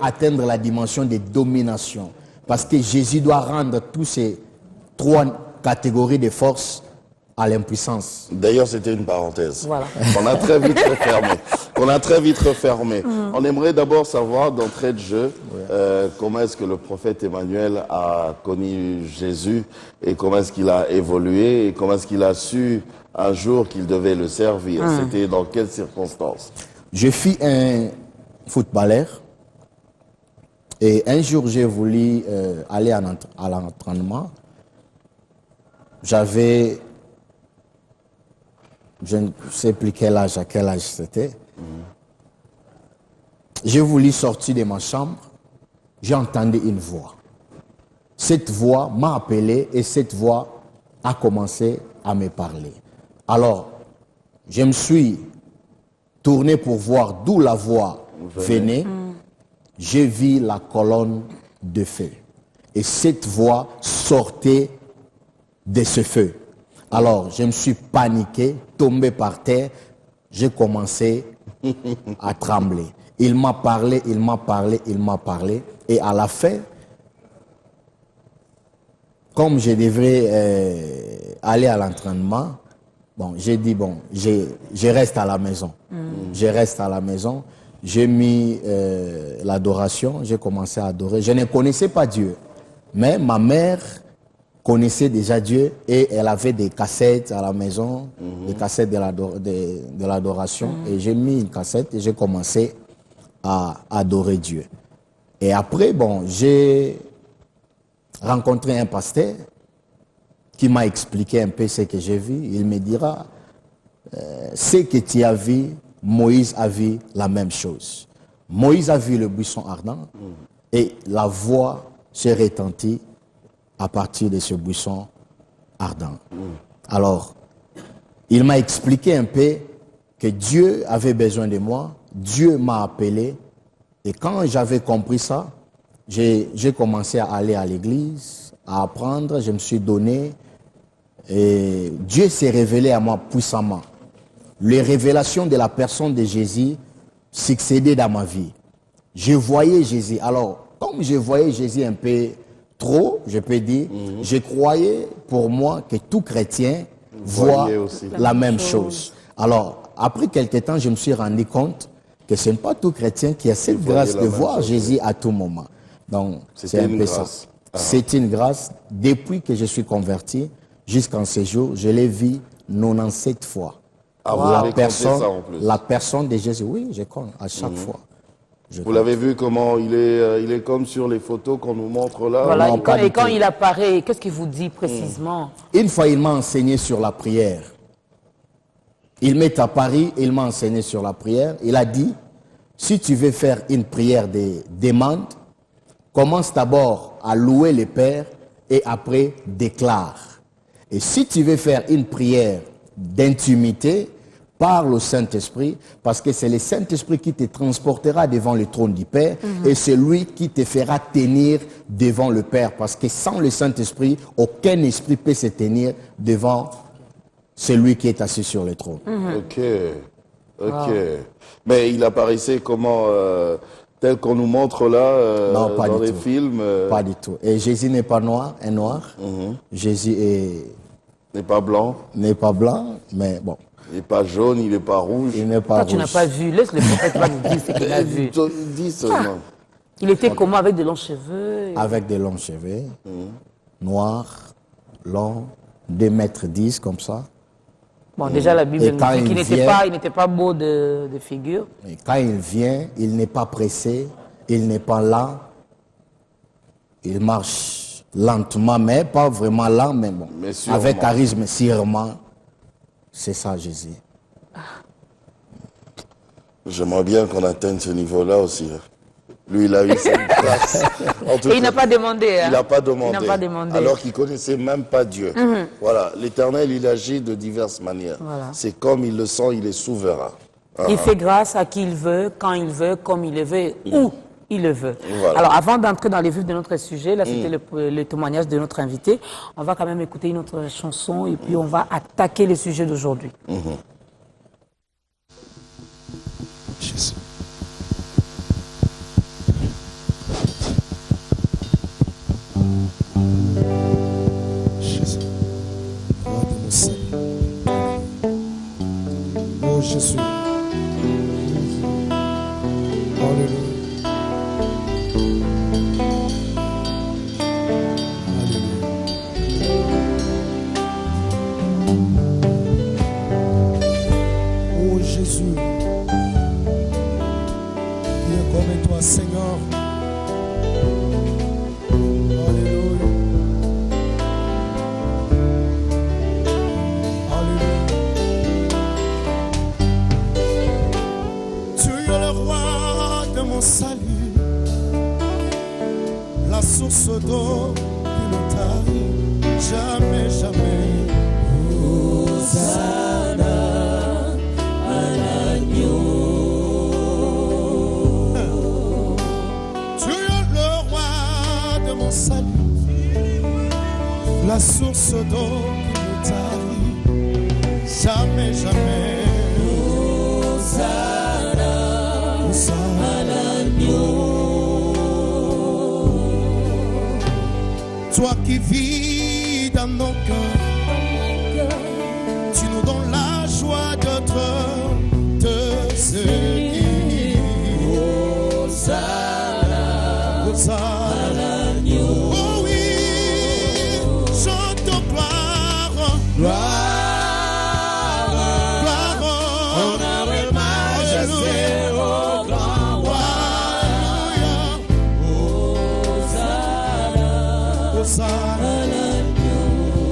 atteindre la dimension de domination. Parce que Jésus doit rendre tous ces trois catégories de force à l'impuissance. D'ailleurs, c'était une parenthèse. Voilà. On a très vite refermé. On aimerait d'abord savoir, d'entrée de jeu, comment est-ce que le prophète Emmanuel a connu Jésus et comment est-ce qu'il a évolué et comment est-ce qu'il a su un jour qu'il devait le servir. C'était dans quelles circonstances? Je fus un footballeur et un jour j'ai voulu aller à l'entraînement. J'avais, je ne sais plus à quel âge c'était. J'ai voulu sortir de ma chambre, j'ai entendu une voix. Cette voix m'a appelé et cette voix a commencé à me parler. Alors, je me suis tourné pour voir d'où la voix venait. J'ai vu la colonne de feu. Et cette voix sortait de ce feu. Alors, je me suis paniqué, tombé par terre. J'ai commencé à trembler. Il m'a parlé. Et à la fin, comme je devrais aller à l'entraînement, bon, j'ai dit, bon, je reste à la maison. Je reste à la maison. J'ai mis l'adoration, j'ai commencé à adorer. Je ne connaissais pas Dieu, mais ma mère connaissait déjà Dieu et elle avait des cassettes à la maison, des cassettes de l'adoration. Et j'ai mis une cassette et j'ai commencé à adorer Dieu. Et après, bon, j'ai rencontré un pasteur qui m'a expliqué un peu ce que j'ai vu. Il me dira, ce que tu as vu, Moïse a vu la même chose. Moïse a vu le buisson ardent et la voix s'est retentie à partir de ce buisson ardent. Alors, il m'a expliqué un peu que Dieu avait besoin de moi, Dieu m'a appelé et quand j'avais compris ça, j'ai commencé à aller à l'église, à apprendre, je me suis donné et Dieu s'est révélé à moi puissamment. Les révélations de la personne de Jésus succédaient dans ma vie. Je voyais Jésus. Alors, comme je voyais Jésus un peu trop, je peux dire, je croyais pour moi que tout chrétien voit la même chose. Alors, après quelques temps, je me suis rendu compte que ce n'est pas tout chrétien qui a cette grâce de voir Jésus à tout moment. Donc, c'est un peu ça. C'est une grâce. Depuis que je suis converti, jusqu'en ce jour, je l'ai vu 97 fois. Ah, la personne de Jésus, oui, je compte à chaque fois. Vous l'avez vu comment il est comme sur les photos qu'on nous montre là. Voilà, et quand il apparaît, qu'est-ce qu'il vous dit précisément? Une fois, il m'a enseigné sur la prière. Il m'est apparu, il m'a enseigné sur la prière. Il a dit, si tu veux faire une prière de demande, commence d'abord à louer le Père et après déclare. Et si tu veux faire une prière d'intimité, parle au Saint-Esprit, parce que c'est le Saint-Esprit qui te transportera devant le trône du Père et c'est lui qui te fera tenir devant le Père, parce que sans le Saint-Esprit, aucun esprit peut se tenir devant celui qui est assis sur le trône. Ok. Mais il apparaissait comment, tel qu'on nous montre là, non, pas dans du les tout. films Pas du tout. Et Jésus n'est pas noir, un noir. Jésus n'est pas blanc. N'est pas blanc, mais bon. Il n'est pas jaune, il n'est pas rouge. Il n'est pas rouge. Tu n'as pas vu. Laisse le prophète va nous dire ce qu'il a vu. Dis seulement. Il était comment, avec de longs cheveux? Avec de longs cheveux, noirs, longs, 2,10 m comme ça. Bon, déjà la Bible nous dit qu'il n'était pas beau de figure. Et quand il vient, il n'est pas pressé, il n'est pas lent. Il marche lentement, mais pas vraiment lent, mais bon. Mais avec charisme, sûrement. C'est ça, Jésus. J'aimerais bien qu'on atteigne ce niveau-là aussi. Lui, il a eu cette grâce. Et il n'a pas demandé. Il n'a pas demandé. Il n'a pas demandé. Alors qu'il ne connaissait même pas Dieu. Voilà. L'Éternel, il agit de diverses manières. Voilà. C'est comme il le sent, il est souverain. Il fait grâce à qui il veut, quand il veut, comme il le veut, où il le veut. Voilà. Alors, avant d'entrer dans les vifs de notre sujet, là, c'était le témoignage de notre invité. On va quand même écouter une autre chanson et puis on va attaquer le sujet d'aujourd'hui. Jésus. encore. Alléluia. Alléluia. Tu es le roi de mon salut, la source d'eau qui ne tarit jamais, jamais. Hosanna à l'agneau. Tu es le roi de mon salut, la source d'eau qui ne tarit jamais, jamais. Hosanna à l'agneau. Toi qui vis dans nos cœurs, tu nous donnes la joie d'être te seguir. Hosanna, Hosanna. Oh oui, chante gloire, gloire, gloire, honneur et majesté au grand roi. Hosanna, Hosanna.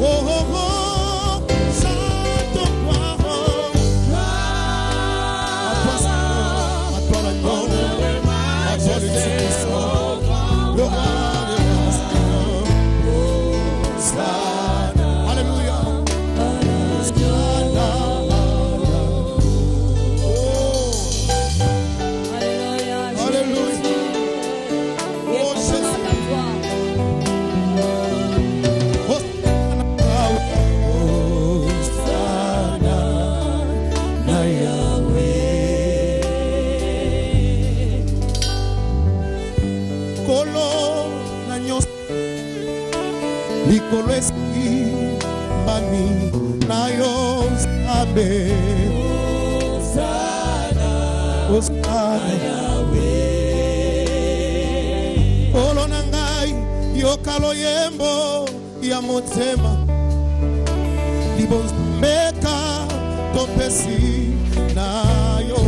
Oh, oh, oh, chante gloire, à toi l'agneau, à toi le Tout-Puissant, le roi des rois, Seigneur. Hosanna. Alléluia. Hosanna. Oh. Alléluia. Oh, Jésus. Hosanna na Yahweh. Kolo na nyos likolo esi bami na yo sabe. Hosanna, Hosanna Yahweh. Kolo na ngai yokalo yembo ya motema libonzambeka topesi na yo.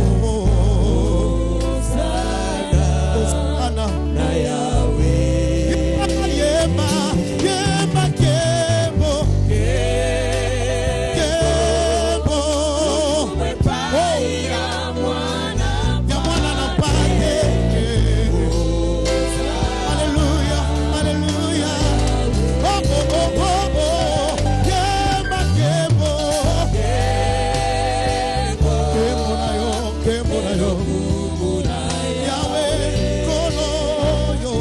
Hosanna na Yahweh. Yemba, yemba, kembo, kembo. Ya mwana na pake. Alléluia, alléluia. Oh, oh, oh, oh, oh. Kemba, kembo. Kembo na yo, kembo na yo. Yahweh, kolo yo.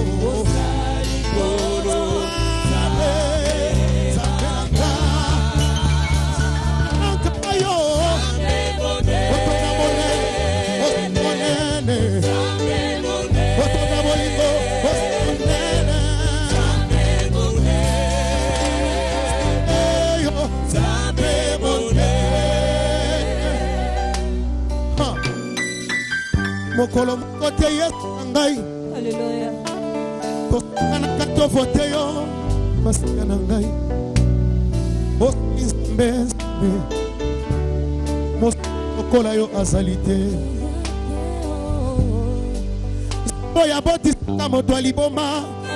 Zabe, zabe nanga. Nanga yo. Otona monene, otona bolingo, monene. Yo, zabe monene. Mokolo moko te Yesu na ngai. Alléluia. Tosangana katofo te yo masika na ngai. Osi nzambe nzambe mokola yo azali te. Oyo abotisaka moto ya liboma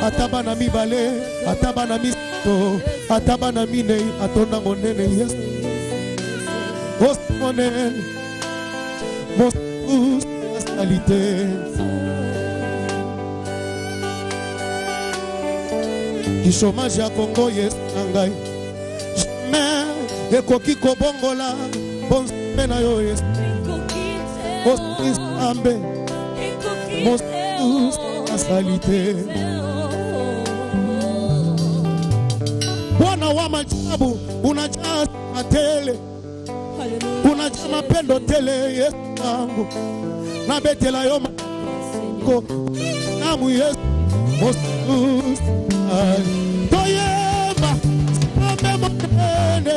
ata bana mibale ata bana misato ata bana minei atonda monene Yesu. Osi monene mosusu azali te. Ki chômage ya Congo Yesu na ngai jamais ekoki kobongola bonzambe na yo Yesu. Osi nzambe mosusu azali te. Bwana wa majabu unajaa tele, unajaa mapendo tele Yesu wangu. Nabetela yo mako namu Yesu mosusu toyemba sambe monene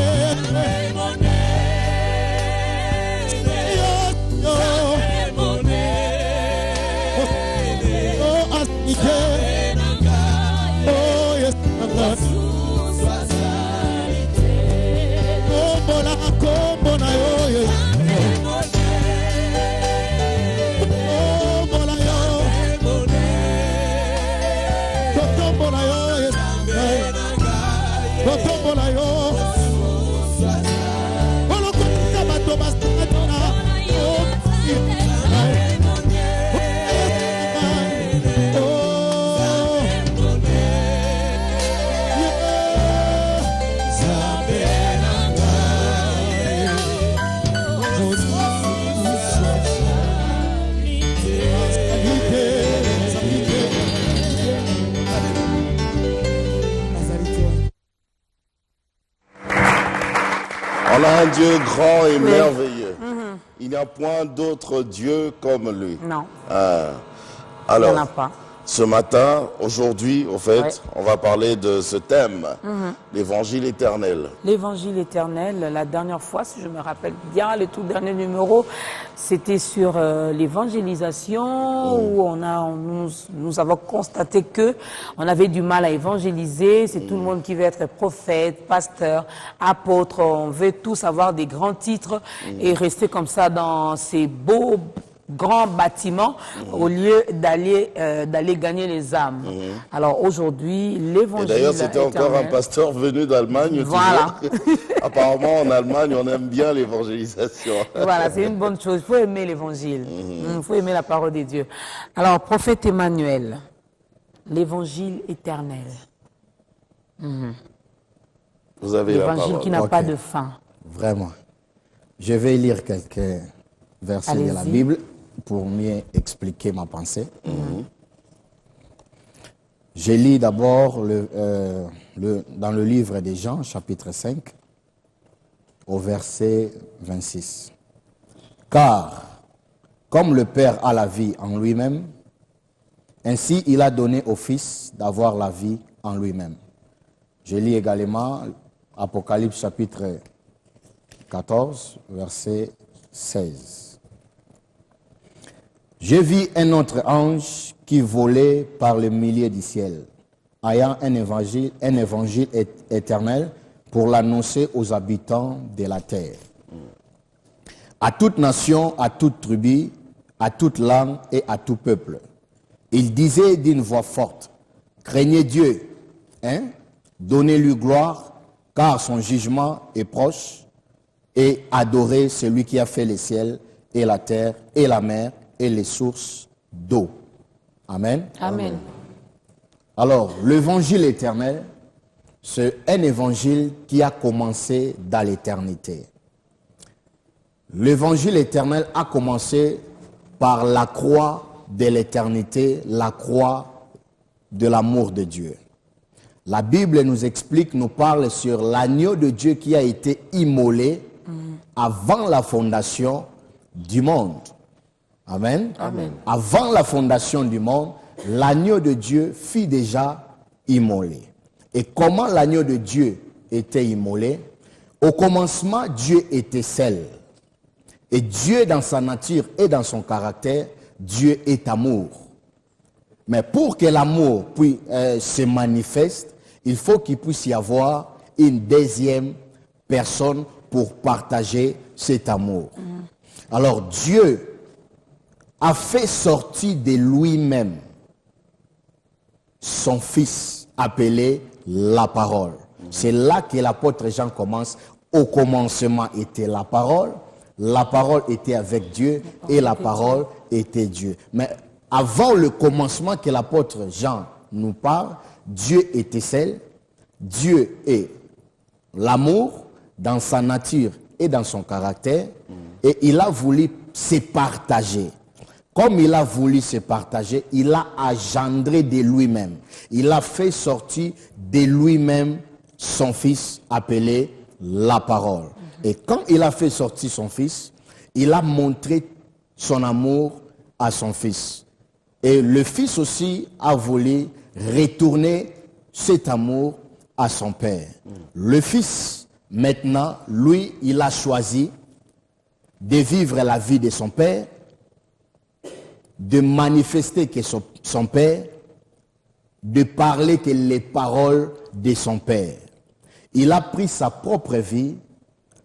yo oh asike oh yes kombo na yo yes kombo na yo On a un Dieu grand et merveilleux. Il n'y a point d'autre Dieu comme lui. Non. Alors, il n'y en a pas. Ce matin, aujourd'hui, au fait, Ouais. on va parler de ce thème, l'évangile éternel. L'évangile éternel, la dernière fois, si je me rappelle bien, le tout dernier numéro, c'était sur l'évangélisation où nous avons constaté que on avait du mal à évangéliser. C'est tout le monde qui veut être prophète, pasteur, apôtre. On veut tous avoir des grands titres et rester comme ça dans ces beaux grands bâtiments au lieu d'aller gagner les âmes. Alors aujourd'hui, l'évangile Et d'ailleurs, c'était encore un pasteur venu d'Allemagne. Voilà. Apparemment, en Allemagne, on aime bien l'évangélisation. Voilà, c'est une bonne chose. Il faut aimer l'évangile. Il faut aimer la parole de Dieu. Alors, prophète Emmanuel, l'évangile éternel. Vous avez la L'évangile parole. qui n'a Ok. pas de fin. Vraiment. Je vais lire quelques versets de la Allez-y. Bible pour mieux expliquer ma pensée. Je lis d'abord dans le livre des Jean, chapitre 5, au verset 26. Car, comme le Père a la vie en lui-même, ainsi il a donné au Fils d'avoir la vie en lui-même. Je lis également Apocalypse chapitre 14, verset 16. Je vis un autre ange qui volait par le milieu du ciel, ayant un évangile éternel pour l'annoncer aux habitants de la terre. À toute nation, à toute tribu, à toute langue et à tout peuple. Il disait d'une voix forte, craignez Dieu, donnez-lui gloire, car son jugement est proche, et adorez celui qui a fait les ciels et la terre et la mer et les sources d'eau. Amen. Amen. Alors, l'évangile éternel, c'est un évangile qui a commencé dans l'éternité. L'évangile éternel a commencé par la croix de l'éternité, la croix de l'amour de Dieu. La Bible nous explique, nous parle sur l'agneau de Dieu qui a été immolé avant la fondation du monde. Amen. Amen. Avant la fondation du monde, l'agneau de Dieu fut déjà immolé. Et comment l'agneau de Dieu était immolé? Au commencement, Dieu était seul. Et Dieu, dans sa nature et dans son caractère, Dieu est amour. Mais pour que l'amour puisse se manifeste, il faut qu'il puisse y avoir une deuxième personne pour partager cet amour. Alors Dieu a fait sortir de lui-même son Fils appelé la parole. C'est là que l'apôtre Jean commence. Au commencement était la parole était avec Dieu et la parole était Dieu. Mais avant le commencement que l'apôtre Jean nous parle, Dieu était seul, Dieu est l'amour dans sa nature et dans son caractère, et il a voulu se partager. Comme il a voulu se partager, il a engendré de lui-même. Il a fait sortir de lui-même son Fils appelé la parole. Et quand il a fait sortir son Fils, il a montré son amour à son Fils. Et le Fils aussi a voulu retourner cet amour à son Père. Le Fils, maintenant, lui, il a choisi de vivre la vie de son Père, de manifester que son Père, de parler que les paroles de son Père. Il a pris sa propre vie,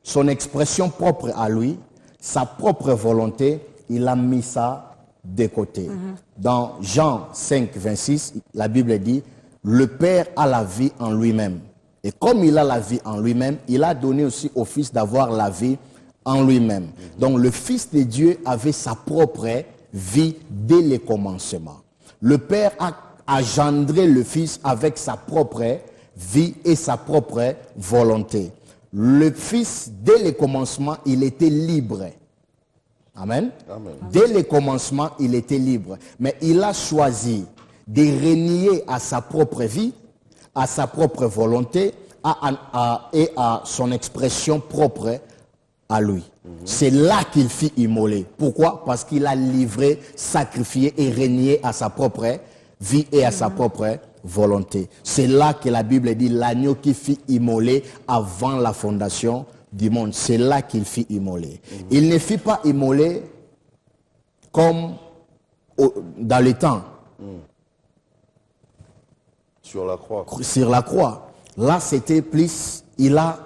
son expression propre à lui, sa propre volonté, il a mis ça de côté. Dans Jean 5, 26, la Bible dit, le Père a la vie en lui-même. Et comme il a la vie en lui-même, il a donné aussi au Fils d'avoir la vie en lui-même. Donc le Fils de Dieu avait sa propre vie dès le commencement. Le Père a engendré le Fils avec sa propre vie et sa propre volonté. Le Fils, dès le commencement, il était libre. Amen. Amen. Dès le commencement, il était libre. Mais il a choisi de renier à sa propre vie, à sa propre volonté, et à son expression propre à lui. C'est là qu'il fit immoler. Pourquoi? Parce qu'il a livré, sacrifié et régné à sa propre vie et à sa propre volonté. C'est là que la Bible dit l'agneau qui fit immoler avant la fondation du monde. C'est là qu'il fit immoler. Il ne fit pas immoler comme dans le temps. Sur la croix. Sur la croix. Là, c'était plus, il a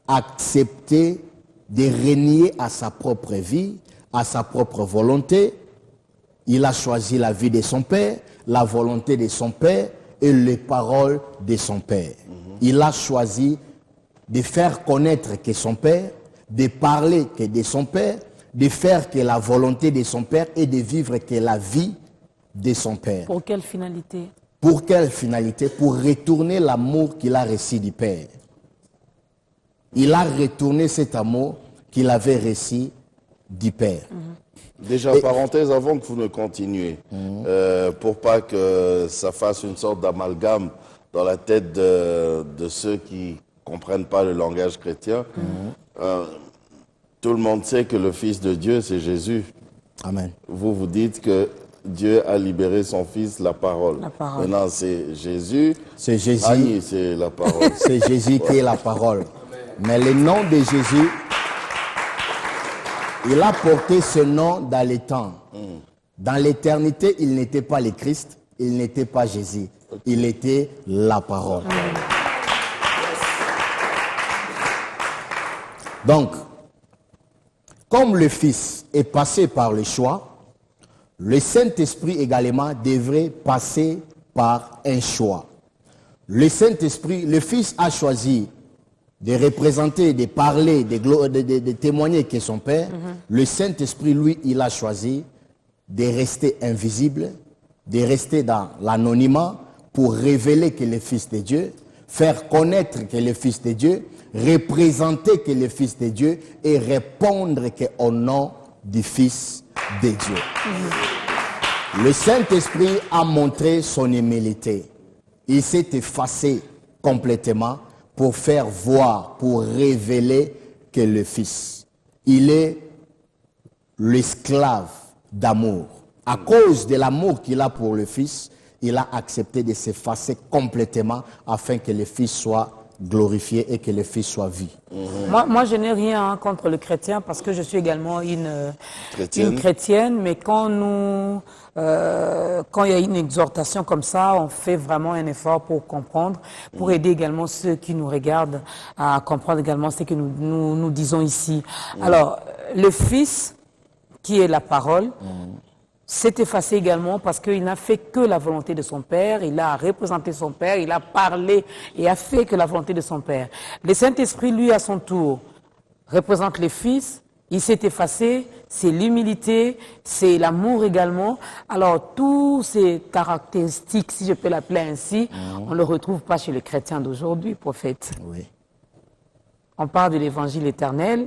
accepté de régner à sa propre vie, à sa propre volonté. Il a choisi la vie de son père, la volonté de son père et les paroles de son père. Il a choisi de faire connaître que son père, de parler que de son père, de faire que la volonté de son père et de vivre que la vie de son père. Pour quelle finalité? Pour quelle finalité? Pour retourner l'amour qu'il a reçu du père. Il a retourné cet amour qu'il avait reçu du père. Déjà, parenthèse, avant que vous ne continuiez, pour pas que ça fasse une sorte d'amalgame dans la tête de ceux qui comprennent pas le langage chrétien, tout le monde sait que le Fils de Dieu, c'est Jésus. Amen. Vous vous dites que Dieu a libéré son Fils, la parole. La parole. Maintenant, c'est Jésus. C'est Jésus. Annie, c'est la parole. C'est Jésus qui est la parole. Mais le nom de Jésus, il a porté ce nom dans les temps. Dans l'éternité, il n'était pas le Christ, il n'était pas Jésus. Il était la parole. Donc, comme le Fils est passé par le choix, le Saint-Esprit également devrait passer par un choix. Le Saint-Esprit, le Fils a choisi de représenter, de parler, de témoigner que son Père. Le Saint-Esprit, lui, il a choisi de rester invisible, de rester dans l'anonymat pour révéler que le Fils de Dieu, faire connaître que le Fils de Dieu, représenter que le Fils de Dieu et répondre qu'au nom du Fils de Dieu. Le Saint-Esprit a montré son humilité. Il s'est effacé complètement pour faire voir, pour révéler que le Fils, il est l'esclave d'amour. À cause de l'amour qu'il a pour le Fils, il a accepté de s'effacer complètement afin que le Fils soit glorifié et que le Fils soit vu. Moi, je n'ai rien contre le chrétien parce que je suis également une chrétienne, mais quand il y a une exhortation comme ça, on fait vraiment un effort pour comprendre, pour aider également ceux qui nous regardent à comprendre également ce que nous disons ici. Alors, le Fils, qui est la parole, s'est effacé également parce qu'il n'a fait que la volonté de son Père, il a représenté son Père, il a parlé et a fait que la volonté de son Père. Le Saint-Esprit, lui, à son tour, représente le Fils, il s'est effacé, c'est l'humilité, c'est l'amour également. Alors, tous ces caractéristiques, si je peux l'appeler ainsi, on ne le retrouve pas chez les chrétiens d'aujourd'hui, prophète. Oui. On parle de l'évangile éternel.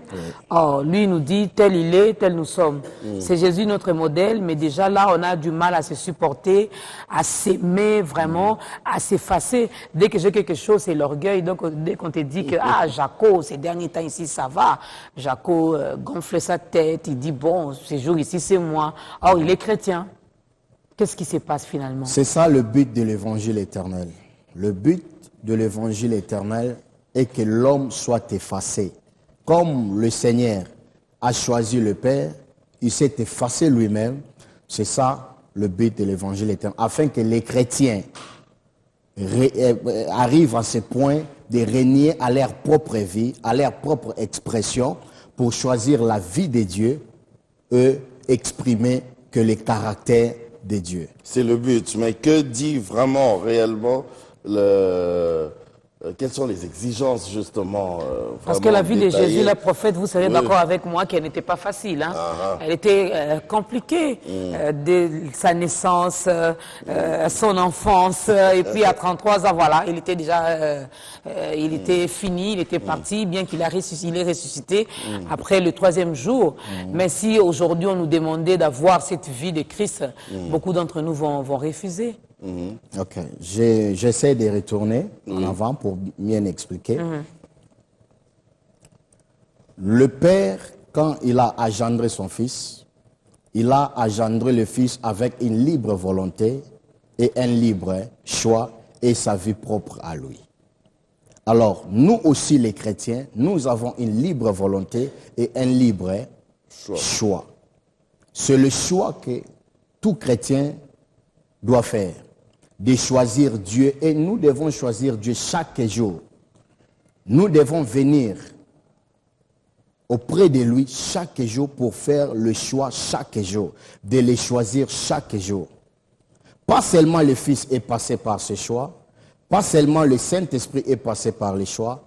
Oh, lui il nous dit tel il est, tel nous sommes. C'est Jésus notre modèle, mais déjà là on a du mal à se supporter, à s'aimer vraiment, à s'effacer. Dès que j'ai quelque chose, c'est l'orgueil. Donc dès qu'on te dit que Jaco, ces derniers temps ici ça va, Jaco gonfle sa tête, il dit bon, ces jours ici c'est moi. Or il est chrétien. Qu'est-ce qui se passe finalement? C'est ça le but de l'évangile éternel. Le but de l'évangile éternel et que l'homme soit effacé. Comme le Seigneur a choisi le Père, il s'est effacé lui-même. C'est ça le but de l'évangile éternel. Afin que les chrétiens arrivent à ce point de régner à leur propre vie, à leur propre expression, pour choisir la vie de Dieu et exprimer que le caractère de Dieu. C'est le but. Mais que dit vraiment, réellement, quelles sont les exigences, justement Parce que la vie détaillées de Jésus, le prophète, vous serez d'accord avec moi qu'elle n'était pas facile. Hein? Elle était compliquée. Dès sa naissance, son enfance, et puis à 33 ans, voilà, il était déjà il était fini, il était parti, bien qu'il il est ressuscité après le 3e jour. Mais si aujourd'hui on nous demandait d'avoir cette vie de Christ, beaucoup d'entre nous vont refuser. Ok. J'essaie de retourner en avant pour bien expliquer. Le Père, quand il a engendré son Fils, il a engendré le Fils avec une libre volonté et un libre choix et sa vie propre à lui. Alors, nous aussi les chrétiens, nous avons une libre volonté et un libre choix. C'est le choix que tout chrétien doit faire, de choisir Dieu, et nous devons choisir Dieu chaque jour. Nous devons venir auprès de lui chaque jour pour faire le choix chaque jour, de les choisir chaque jour. Pas seulement le Fils est passé par ce choix, pas seulement le Saint-Esprit est passé par les choix,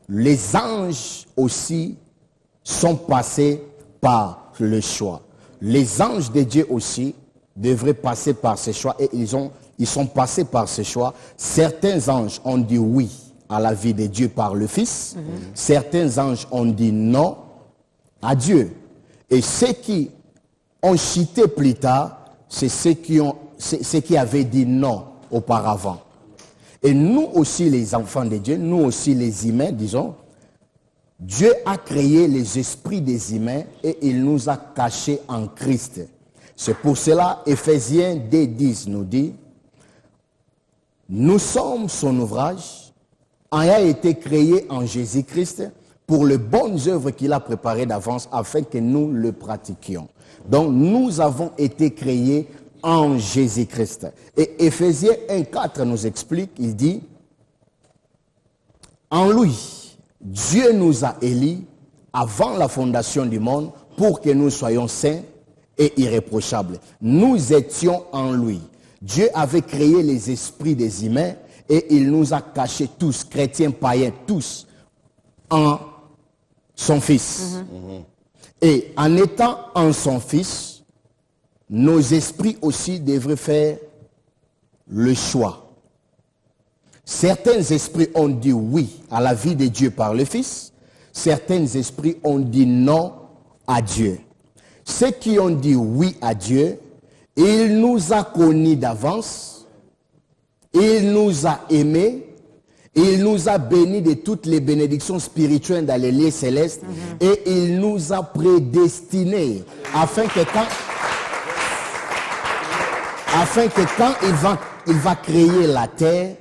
les anges aussi sont passés par le choix. Les anges de Dieu aussi devraient passer par ce choix et ils sont passés par ce choix. Certains anges ont dit oui à la vie de Dieu par le Fils. Certains anges ont dit non à Dieu. Et ceux qui ont chuté plus tard, c'est ceux qui avaient dit non auparavant. Et nous aussi les enfants de Dieu, nous aussi les humains, disons, Dieu a créé les esprits des humains et il nous a cachés en Christ. C'est pour cela, Éphésiens 2:10 nous dit, nous sommes son ouvrage, ayant été créé en Jésus-Christ pour les bonnes œuvres qu'il a préparées d'avance afin que nous le pratiquions. Donc nous avons été créés en Jésus-Christ. Et Éphésiens 1:4 nous explique, il dit, en lui, Dieu nous a élus avant la fondation du monde pour que nous soyons saints et irréprochables. Nous étions en lui. Dieu avait créé les esprits des humains et il nous a cachés tous, chrétiens, païens, tous, en son Fils. Et en étant en son Fils, nos esprits aussi devraient faire le choix. Certains esprits ont dit oui à la vie de Dieu par le Fils. Certains esprits ont dit non à Dieu. Ceux qui ont dit oui à Dieu, il nous a connus d'avance, il nous a aimés, il nous a bénis de toutes les bénédictions spirituelles dans les lieux célestes et il nous a prédestinés afin que quand il va créer la terre,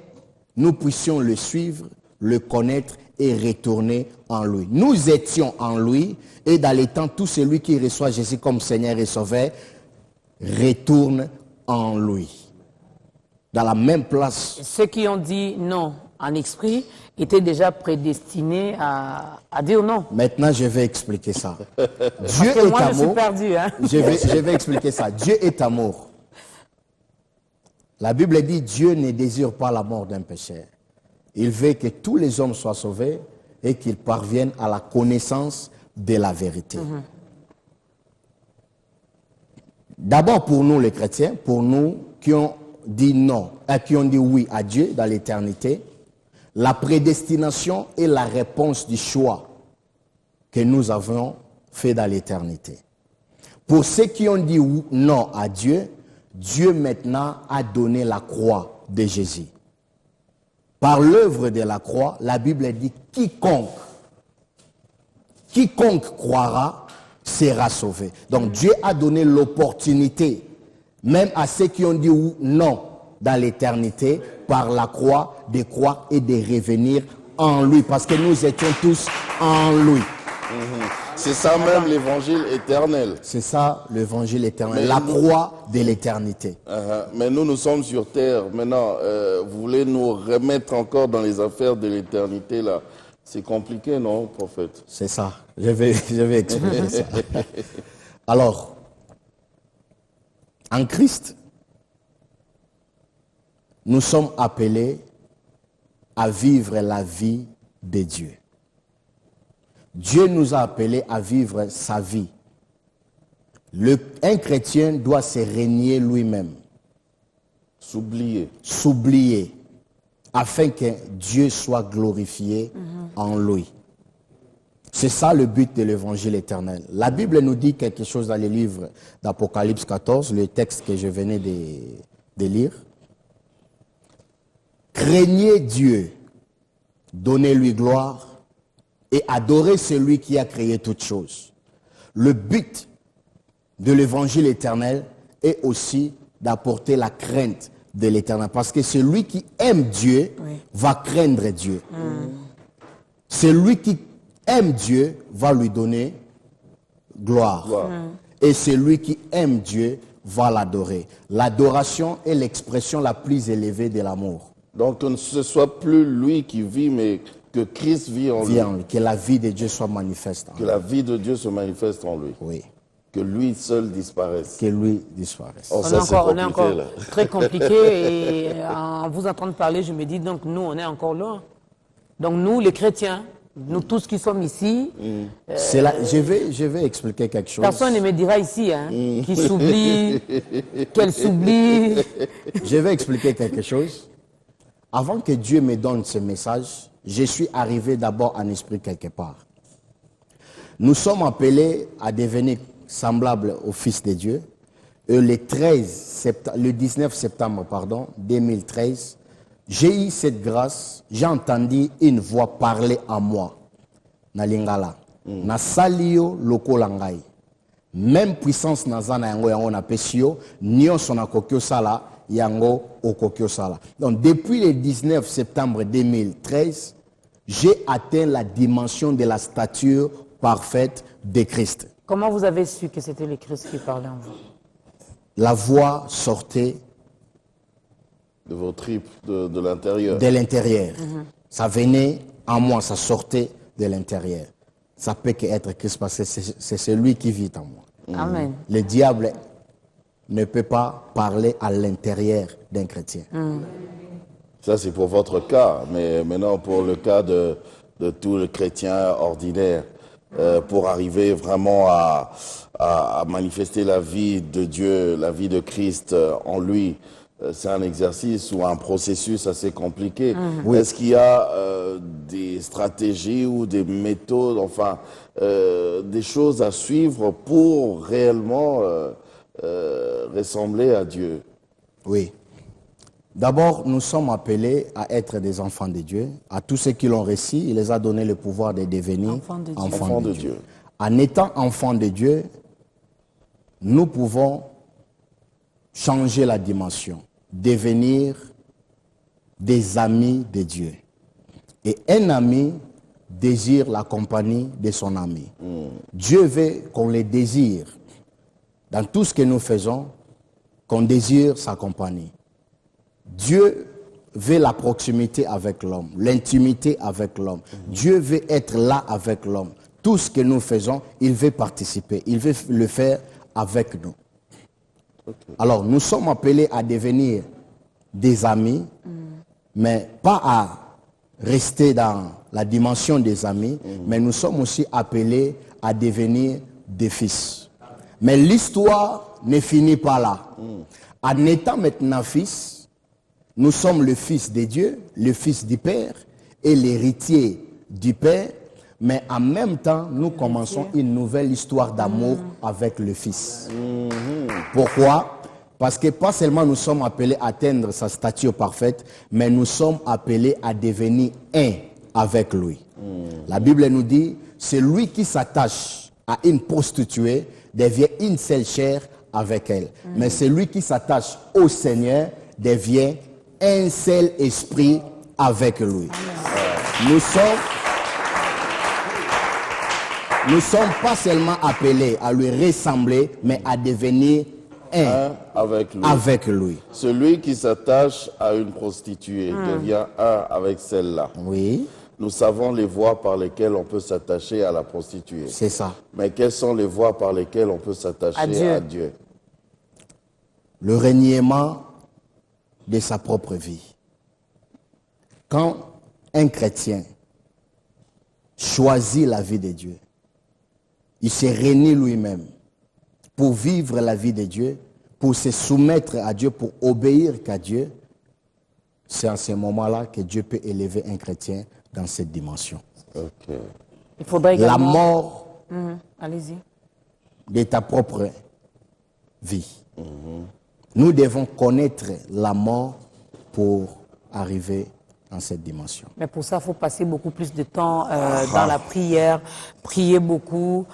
nous puissions le suivre, le connaître et retourner en lui. Nous étions en lui et dans les temps, tout celui qui reçoit Jésus comme Seigneur et Sauveur retourne en lui. Dans la même place. Ceux qui ont dit non en esprit étaient déjà prédestinés à dire non. Maintenant, je vais expliquer ça. Dieu est moi, amour. je suis perdu, hein? Je vais expliquer ça. Dieu est amour. La Bible dit Dieu ne désire pas la mort d'un pécheur. Il veut que tous les hommes soient sauvés et qu'ils parviennent à la connaissance de la vérité. D'abord pour nous les chrétiens, pour nous qui ont dit non, qui ont dit oui à Dieu dans l'éternité, la prédestination est la réponse du choix que nous avons fait dans l'éternité. Pour ceux qui ont dit non à Dieu, Dieu maintenant a donné la croix de Jésus. Par l'œuvre de la croix, la Bible dit quiconque croira sera sauvé. Donc Dieu a donné l'opportunité, même à ceux qui ont dit non dans l'éternité, par la croix, de croire et de revenir en lui. Parce que nous étions tous en lui. C'est ça même l'évangile éternel. C'est ça l'évangile éternel, la croix de l'éternité. Mais nous sommes sur terre. Maintenant, vous voulez nous remettre encore dans les affaires de l'éternité là. C'est compliqué, non, prophète? C'est ça. Je vais expliquer ça. Alors, en Christ, nous sommes appelés à vivre la vie de Dieu. Dieu nous a appelés à vivre sa vie. Un chrétien doit se renier lui-même. S'oublier. Afin que Dieu soit glorifié en lui. C'est ça le but de l'évangile éternel. La Bible nous dit quelque chose dans les livres d'Apocalypse 14, le texte que je venais de lire. craignez Dieu, donnez-lui gloire et adorez celui qui a créé toutes choses. Le but de l'évangile éternel est aussi d'apporter la crainte de l'éternel. Parce que celui qui aime Dieu va craindre Dieu. Celui qui aime Dieu va lui donner gloire. Et celui qui aime Dieu va l'adorer. L'adoration est l'expression la plus élevée de l'amour. Donc que ce ne soit plus lui qui vit, mais que Christ vit en lui. Que la vie de Dieu soit manifeste. Que la vie de Dieu se manifeste en lui. Oui. Que lui seul disparaisse. Que lui disparaisse. Oh, ça, on est encore là. très compliqué. Et en vous entendant parler, je me dis, donc nous, on est encore loin. Donc nous, les chrétiens, nous tous qui sommes ici... Je vais expliquer quelque chose. Personne ne me dira ici qui s'oublie, qu'elle s'oublie. Je vais expliquer quelque chose. Avant que Dieu me donne ce message, je suis arrivé d'abord en esprit quelque part. Nous sommes appelés à devenir semblables au Fils de Dieu. Et le 19 septembre 2013, j'ai eu cette grâce, j'ai entendu une voix parler à moi. Na lingala. Na salio loko langai. Même puissance na zana yango yango na pesio, nyonso na kokyo sala yango okokyo sala. Donc depuis le 19 septembre 2013, j'ai atteint la dimension de la stature parfaite de Christ. Comment vous avez su que c'était le Christ qui parlait en vous? La voix sortait de vos tripes, de l'intérieur. De l'intérieur. Ça venait en moi, ça sortait de l'intérieur. Ça peut qu'être Christ parce que c'est celui qui vit en moi. Amen. Le diable ne peut pas parler à l'intérieur d'un chrétien. Ça, c'est pour votre cas. Mais maintenant, pour le cas de tout le chrétien ordinaire, pour arriver vraiment à manifester la vie de Dieu, la vie de Christ en lui, c'est un exercice ou un processus assez compliqué. Oui. Est-ce qu'il y a des stratégies ou des méthodes, enfin, des choses à suivre pour réellement ressembler à Dieu? Oui. D'abord, nous sommes appelés à être des enfants de Dieu. À tous ceux qui l'ont reçu, il les a donné le pouvoir de devenir enfants de Dieu. En étant enfants de Dieu, nous pouvons changer la dimension, devenir des amis de Dieu. Et un ami désire la compagnie de son ami. Dieu veut qu'on le désire. Dans tout ce que nous faisons, qu'on désire sa compagnie. Dieu veut la proximité avec l'homme, l'intimité avec l'homme. Dieu veut être là avec l'homme. Tout ce que nous faisons, il veut participer. Il veut le faire avec nous. Alors, nous sommes appelés à devenir des amis, mais pas à rester dans la dimension des amis, mais nous sommes aussi appelés à devenir des fils. Mais l'histoire ne finit pas là. En étant maintenant fils, nous sommes le fils de Dieu, le fils du Père et l'héritier du Père, mais en même temps, nous commençons une nouvelle histoire d'amour avec le Fils. Pourquoi? Parce que pas seulement nous sommes appelés à atteindre sa stature parfaite, mais nous sommes appelés à devenir un avec lui. La Bible nous dit, celui qui s'attache à une prostituée devient une seule chair avec elle. Mais celui qui s'attache au Seigneur devient un seul esprit avec lui. Nous sommes pas seulement appelés à lui ressembler, mais à devenir un avec lui. Celui qui s'attache à une prostituée devient un avec celle-là. Oui. Nous savons les voies par lesquelles on peut s'attacher à la prostituée. C'est ça. Mais quelles sont les voies par lesquelles on peut s'attacher à Dieu? Le reniement de sa propre vie. Quand un chrétien choisit la vie de Dieu, il se renie lui-même pour vivre la vie de Dieu, pour se soumettre à Dieu, pour obéir qu'à Dieu. C'est en ce moment-là que Dieu peut élever un chrétien dans cette dimension. Okay. Il faudrait également... La mort Allez-y. de ta propre vie. Nous devons connaître la mort pour arriver dans cette dimension. Mais pour ça, il faut passer beaucoup plus de temps dans la prière, prier beaucoup,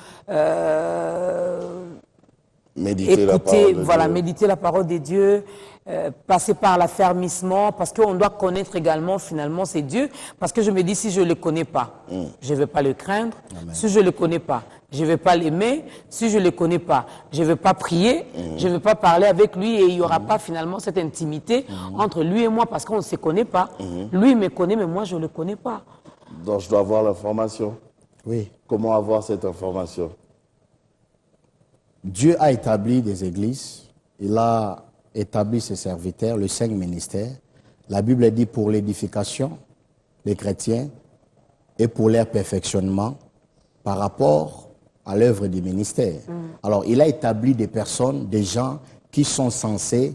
Méditer la écouter, parole de voilà, Dieu. méditer la parole de Dieu, passer par l'affermissement, parce qu'on doit connaître également, finalement, c'est Dieu. Parce que je me dis, si je ne le connais pas, je ne vais pas le craindre. Amen. Si je ne le connais pas, je ne vais pas l'aimer. Si je ne le connais pas, je ne vais pas prier, je ne vais pas parler avec lui et il n'y aura pas finalement cette intimité entre lui et moi parce qu'on ne se connaît pas. Lui me connaît, mais moi, je ne le connais pas. Donc, je dois avoir l'information. Oui. Comment avoir cette information? Dieu a établi des églises, il a établi ses serviteurs, les 5 ministères. La Bible dit pour l'édification des chrétiens et pour leur perfectionnement par rapport à l'œuvre du ministère. Alors, il a établi des personnes, des gens qui sont censés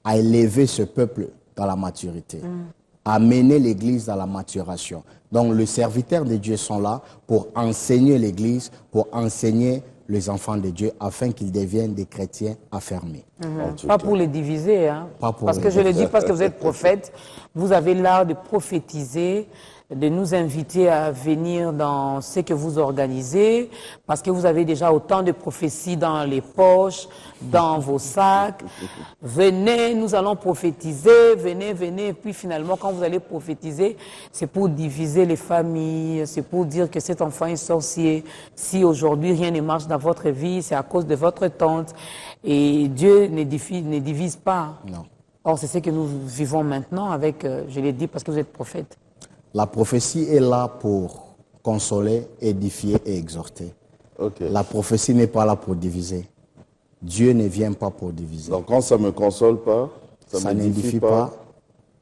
à élever ce peuple dans la maturité, à mener l'Église dans la maturation. Donc, les serviteurs de Dieu sont là pour enseigner l'Église, pour enseigner les enfants de Dieu afin qu'ils deviennent des chrétiens affermés. Pas pour les diviser, hein. Pas pour parce les que je le dis parce que vous êtes prophète, vous avez l'art de prophétiser, de nous inviter à venir dans ce que vous organisez, parce que vous avez déjà autant de prophéties dans les poches, dans vos sacs. Venez, nous allons prophétiser, venez, venez. Et puis finalement, quand vous allez prophétiser, c'est pour diviser les familles, c'est pour dire que cet enfant est sorcier. Si aujourd'hui rien ne marche dans votre vie, c'est à cause de votre tante. Et Dieu ne divise pas. Non. Or, c'est ce que nous vivons maintenant avec, je l'ai dit parce que vous êtes prophète. La prophétie est là pour consoler, édifier et exhorter. Okay. La prophétie n'est pas là pour diviser. Dieu ne vient pas pour diviser. Donc quand ça ne me console pas, ça n'édifie pas,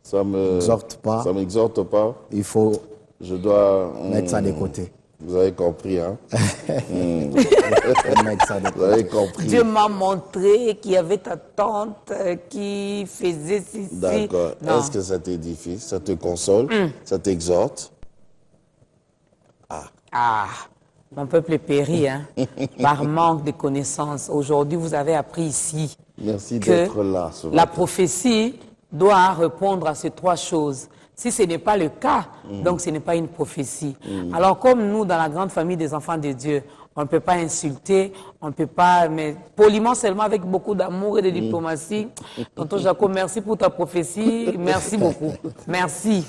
ça ne m'exhorte pas, il faut je dois mettre ça de côté. Vous avez compris, hein? Vous avez compris. Dieu m'a montré qu'il y avait ta tante qui faisait ceci. D'accord. Est-ce que ça t'édifie, ça te console, ça t'exhorte? Mon peuple est péri, hein, par manque de connaissances. Aujourd'hui, vous avez appris ici Merci que d'être là, la prophétie doit répondre à ces 3 choses. Si ce n'est pas le cas, donc ce n'est pas une prophétie. Alors comme nous, dans la grande famille des enfants de Dieu, on ne peut pas insulter, on ne peut pas, mais poliment seulement avec beaucoup d'amour et de diplomatie. Tonton Jacob, merci pour ta prophétie, merci beaucoup, merci.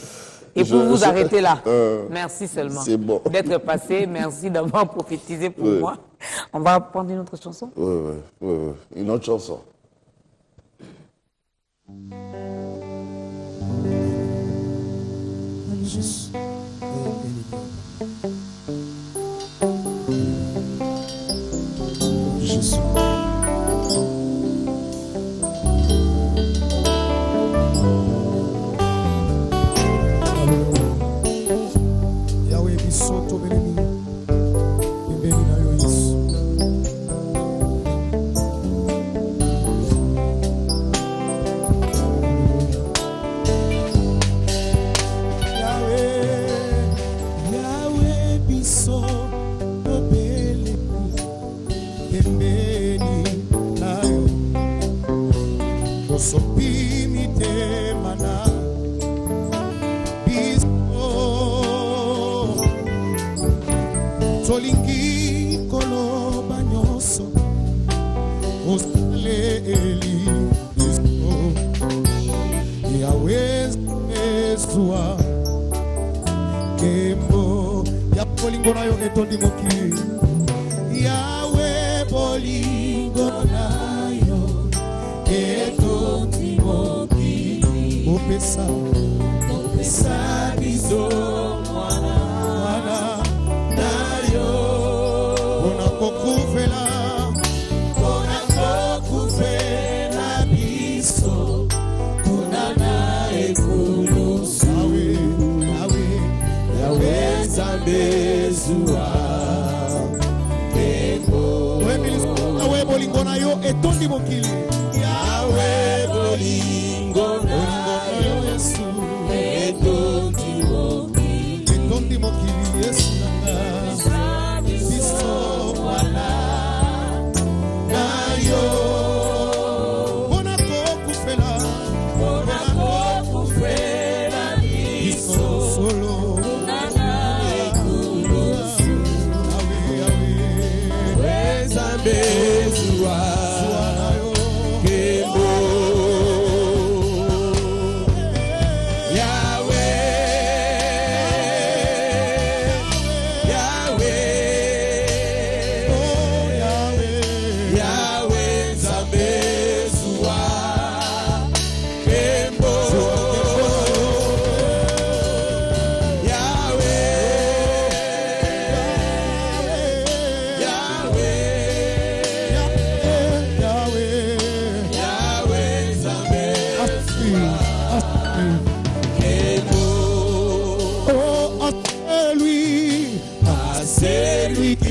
Et pour vous arrêter là, merci seulement bon. d'être passé, merci d'avoir prophétisé pour moi. On va prendre une autre chanson? Oui. Une autre chanson. Jesus. Jesus. Yahweh bisoto beleni. Bembeni na yo Yesu. Tolingi koloba nyonso osaleli biso Yahweh ezwa kembo ya bolingo na yo etondi mokili Yahweh bolingo na yo etondi mokili opesa biso Yahweh bolingo na yo etondi mokili Yahweh bolingo na yo Yesu etondi mokili Yesu nanga biso wana na yo mpona kokufela biso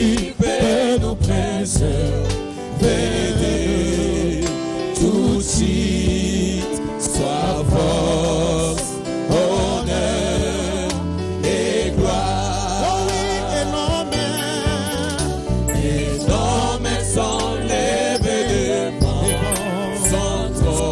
qui peut nous préserver de tout site, soit force, honneur et gloire. Oh oui, et nos mains sont levées devant son trône.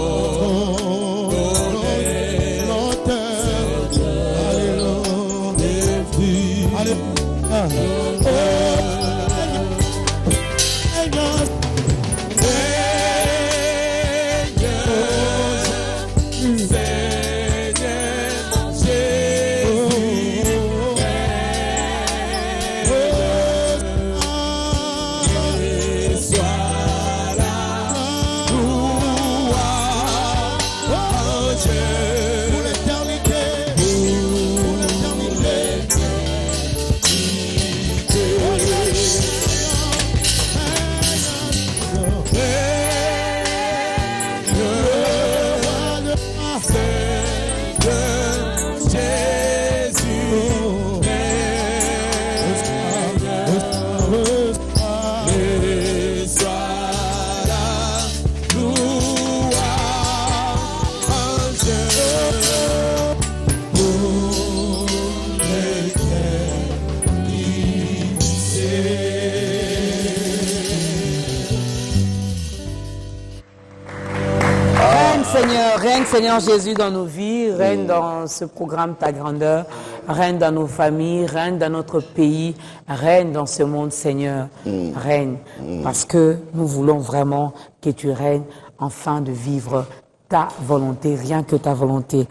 Règne Seigneur Jésus dans nos vies, règne dans ce programme Ta Grandeur, règne dans nos familles, règne dans notre pays, règne dans ce monde Seigneur, règne. Parce que nous voulons vraiment que tu règnes afin de vivre ta volonté, rien que ta volonté.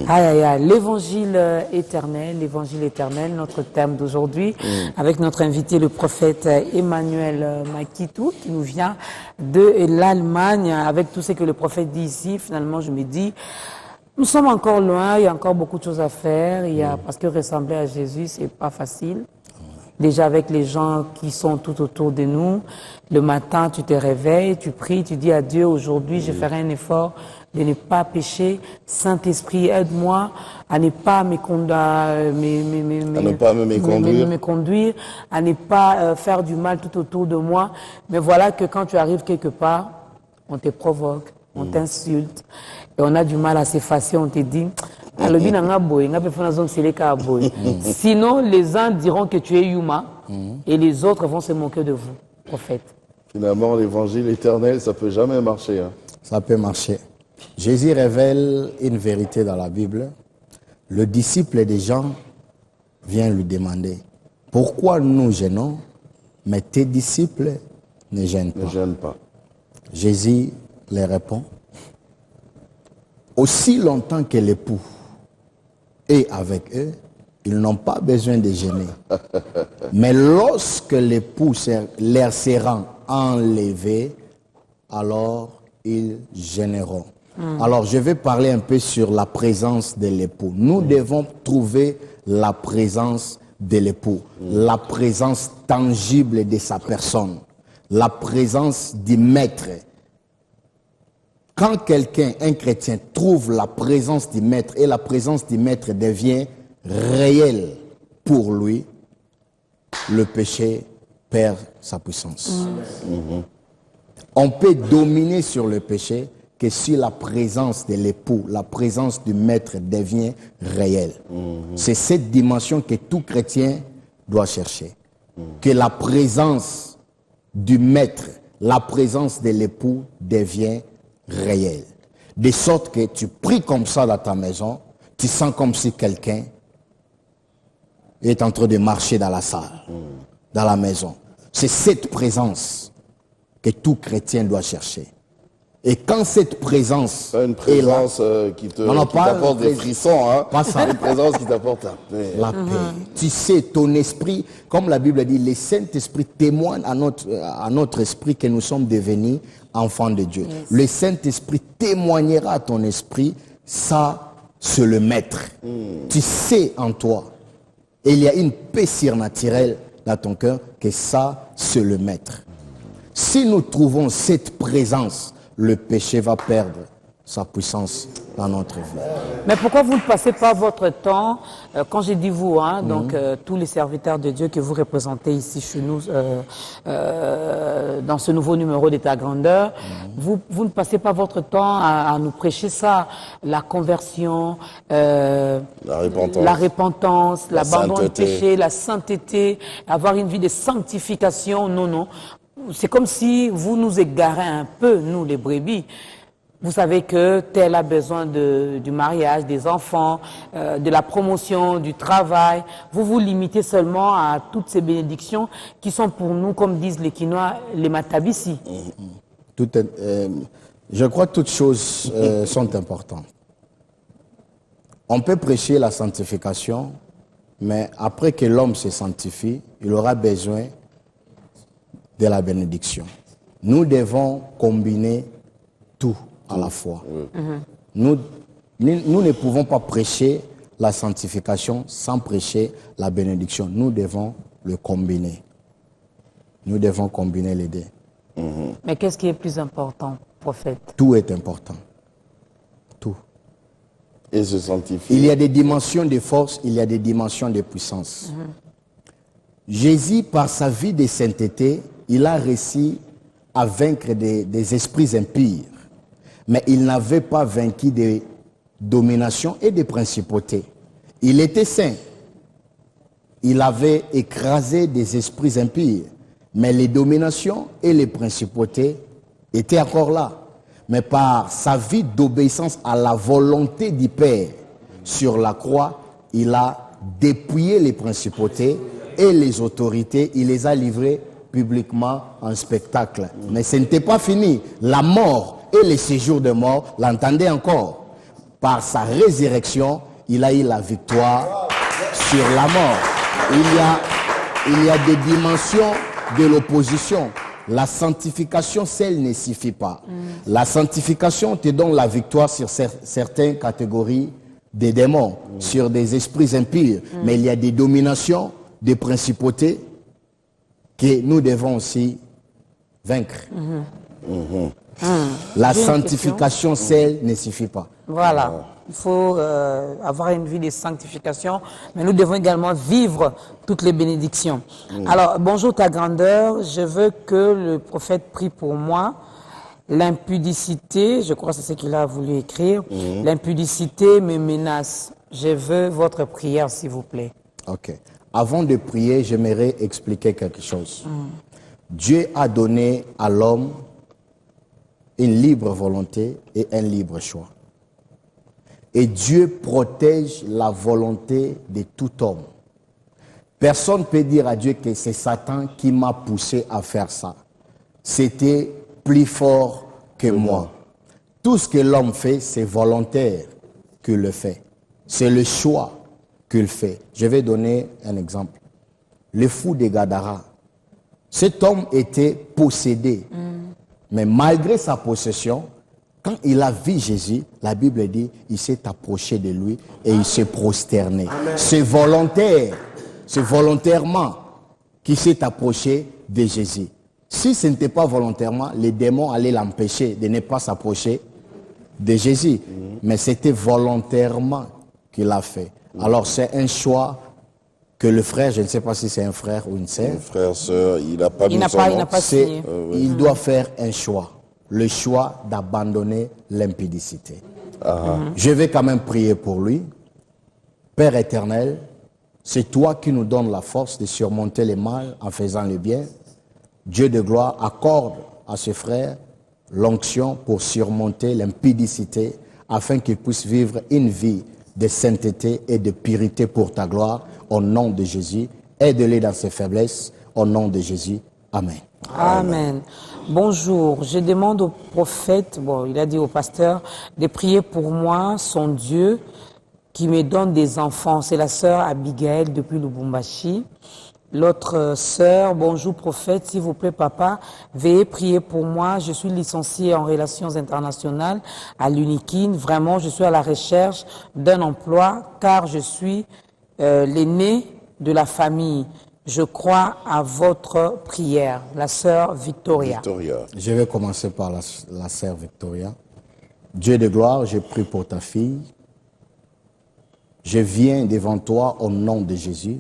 Aïe, aïe, aïe. L'évangile éternel, notre thème d'aujourd'hui, avec notre invité, le prophète Emmanuel Makitou, qui nous vient de l'Allemagne. Avec tout ce que le prophète dit ici, finalement, je me dis, nous sommes encore loin, il y a encore beaucoup de choses à faire, parce que ressembler à Jésus, c'est pas facile. Déjà avec les gens qui sont tout autour de nous, le matin, tu te réveilles, tu pries, tu dis à Dieu, aujourd'hui, je ferai un effort de ne pas pécher. Saint-Esprit, aide-moi à ne pas me conduire, à ne pas faire du mal tout autour de moi. Mais voilà que quand tu arrives quelque part, on te provoque, on t'insulte, et on a du mal à s'effacer, on te dit... Sinon, les uns diront que tu es Yuma et les autres vont se moquer de vous, prophète. Finalement, l'évangile éternel, ça peut jamais marcher. Hein. Ça peut marcher. Jésus révèle une vérité dans la Bible. Le disciple des gens vient lui demander, pourquoi nous gênons, mais tes disciples ne gênent pas. Ne gênent pas. Jésus les répond, aussi longtemps que l'époux est avec eux, ils n'ont pas besoin de gêner. Mais lorsque l'époux leur sera enlevé, alors ils gêneront. Alors je vais parler un peu sur la présence de l'époux. Nous devons trouver la présence de l'époux, la présence tangible de sa personne, la présence du maître. Quand quelqu'un, un chrétien, trouve la présence du maître et la présence du maître devient réelle pour lui, le péché perd sa puissance. On peut dominer sur le péché que si la présence de l'époux, la présence du maître devient réelle. C'est cette dimension que tout chrétien doit chercher. Que la présence du maître, la présence de l'époux devient réelle. De sorte que tu pries comme ça dans ta maison, tu sens comme si quelqu'un est en train de marcher dans la salle, dans la maison. C'est cette présence que tout chrétien doit chercher. Et quand cette présence une présence qui t'apporte des frissons, hein, pas ça. Une présence qui t'apporte la paix. La paix. Tu sais, ton esprit, comme la Bible dit, le Saint-Esprit témoigne à notre esprit que nous sommes devenus enfants de Dieu. Yes. Le Saint-Esprit témoignera à ton esprit, ça, c'est le maître. Tu sais en toi. Et il y a une paix surnaturelle dans ton cœur, que ça, c'est le maître. Si nous trouvons cette présence, le péché va perdre sa puissance dans notre vie. Mais pourquoi vous ne passez pas votre temps, quand j'ai dit vous, hein, donc tous les serviteurs de Dieu que vous représentez ici chez nous, dans ce nouveau numéro d'État Grandeur, vous ne passez pas votre temps à nous prêcher ça, la conversion, la repentance, l'abandon du péché, la sainteté, avoir une vie de sanctification. Non, non. C'est comme si vous nous égarez un peu, nous les brebis. Vous savez que tel a besoin du mariage, des enfants, de la promotion, du travail. Vous vous limitez seulement à toutes ces bénédictions qui sont pour nous, comme disent les Quinois, les matabissi. Je crois que toutes choses sont importantes. On peut prêcher la sanctification, mais après que l'homme se sanctifie, il aura besoin de la bénédiction. Nous devons combiner tout à la fois. Nous ne pouvons pas prêcher la sanctification sans prêcher la bénédiction. Nous devons le combiner. Nous devons combiner les deux. Mais qu'est-ce qui est plus important, prophète? Tout est important. Tout. Et se sanctifier. Il y a des dimensions de force, il y a des dimensions de puissance. Jésus, par sa vie de sainteté, il a réussi à vaincre des esprits impurs. Mais il n'avait pas vaincu des dominations et des principautés. Il était saint. Il avait écrasé des esprits impurs. Mais les dominations et les principautés étaient encore là. Mais par sa vie d'obéissance à la volonté du Père sur la croix, il a dépouillé les principautés et les autorités. Il les a livrées publiquement en spectacle. Mais ce n'était pas fini. La mort et les séjours de mort l'entendaient encore. Par sa résurrection, il a eu la victoire sur la mort. Il y a des dimensions de l'opposition. La sanctification seule ne suffit pas. La sanctification te donne la victoire sur certaines catégories des démons, sur des esprits impurs. Mais il y a des dominations, des principautés que nous devons aussi vaincre. La sanctification seule ne suffit pas. Voilà. Il faut avoir une vie de sanctification, mais nous devons également vivre toutes les bénédictions. Alors, bonjour ta grandeur, je veux que le prophète prie pour moi. L'impudicité, je crois que c'est ce qu'il a voulu écrire, l'impudicité me menace. Je veux votre prière, s'il vous plaît. Ok. Avant de prier, j'aimerais expliquer quelque chose. Dieu a donné à l'homme une libre volonté et un libre choix. Et Dieu protège la volonté de tout homme. Personne ne peut dire à Dieu que c'est Satan qui m'a poussé à faire ça. C'était plus fort que moi. Tout ce que l'homme fait, c'est volontaire qu'il le fait. C'est le choix qu'il fait. Je vais donner un exemple. Le fou de Gadara. Cet homme était possédé. Mais malgré sa possession, quand il a vu Jésus, la Bible dit, il s'est approché de lui et il s'est prosterné. C'est volontaire, c'est volontairement qu'il s'est approché de Jésus. Si ce n'était pas volontairement, les démons allaient l'empêcher de ne pas s'approcher de Jésus. Mais c'était volontairement qu'il a fait. Alors c'est un choix que le frère, je ne sais pas si c'est un frère ou une sœur. Frère, sœur, il n'a pas mis son Il nom. n'a pas signé. Il doit faire un choix. Le choix d'abandonner l'impudicité. Je vais quand même prier pour lui. Père éternel, c'est toi qui nous donnes la force de surmonter le mal en faisant le bien. Dieu de gloire, accorde à ce frère l'onction pour surmonter l'impudicité afin qu'il puisse vivre une vie de sainteté et de pureté pour ta gloire. Au nom de Jésus, aide-le dans ses faiblesses. Au nom de Jésus, Amen. Amen. Bonjour, je demande au prophète, bon, il a dit au pasteur, de prier pour moi, son Dieu, qui me donne des enfants. C'est la sœur Abigail depuis Lubumbashi. L'autre sœur, bonjour prophète, s'il vous plaît papa, veuillez prier pour moi. Je suis licenciée en relations internationales à l'UNIKIN. Vraiment, je suis à la recherche d'un emploi car je suis l'aîné de la famille. Je crois à votre prière. La sœur Victoria. Je vais commencer par la sœur Victoria. Dieu de gloire, je prie pour ta fille. Je viens devant toi au nom de Jésus.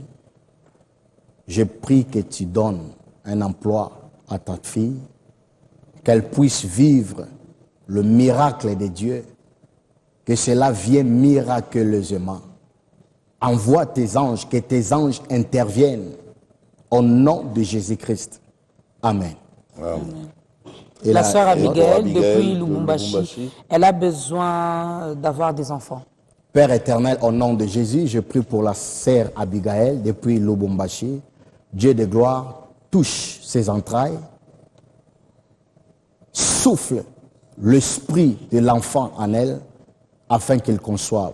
Je prie que tu donnes un emploi à ta fille, qu'elle puisse vivre le miracle de Dieu, que cela vienne miraculeusement. Envoie tes anges, que tes anges interviennent au nom de Jésus-Christ. Amen. Amen. Et La sœur Abigail, Abigail depuis de Lubumbashi, Lubumbashi, elle a besoin d'avoir des enfants. Père éternel, au nom de Jésus, je prie pour la sœur Abigail depuis Lubumbashi. Dieu de gloire, touche ses entrailles, souffle l'esprit de l'enfant en elle afin qu'il conçoive.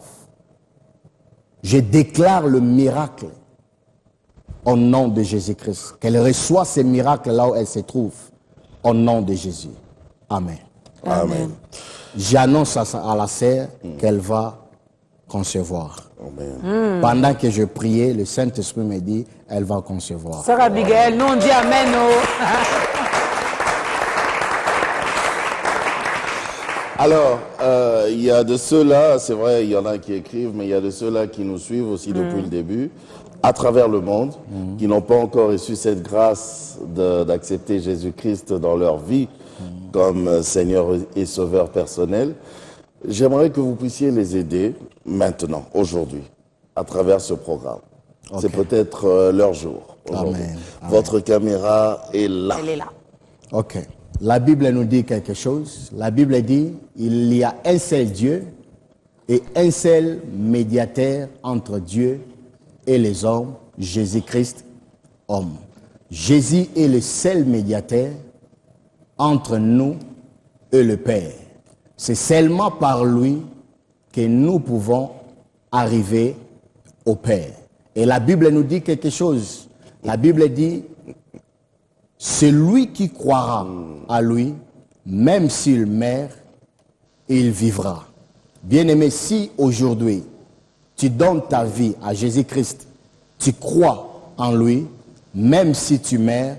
Je déclare le miracle au nom de Jésus-Christ. Qu'elle reçoive ces miracles là où elle se trouve. Au nom de Jésus. Amen. Amen. J'annonce à la sœur qu'elle va concevoir. Amen. Pendant que je priais, le Saint-Esprit me dit, elle va concevoir. Sœur Abigail, nous on dit Amen. Alors, il y a de ceux-là, c'est vrai, il y en a qui écrivent, mais il y a de ceux-là qui nous suivent aussi depuis le début, à travers le monde, qui n'ont pas encore reçu cette grâce d'accepter Jésus-Christ dans leur vie comme Seigneur et Sauveur personnel. J'aimerais que vous puissiez les aider maintenant, aujourd'hui, à travers ce programme. Ok. C'est peut-être leur jour. aujourd'hui. Amen. Amen. Votre caméra est là. Elle est là. Ok. La Bible nous dit quelque chose. La Bible dit, il y a un seul Dieu et un seul médiateur entre Dieu et les hommes, Jésus-Christ, homme. Jésus est le seul médiateur entre nous et le Père. C'est seulement par lui que nous pouvons arriver au Père. Et la Bible nous dit quelque chose. La Bible dit, celui qui croira à lui, même s'il meurt, il vivra. Bien-aimé, si aujourd'hui tu donnes ta vie à Jésus-Christ, tu crois en lui, même si tu meurs,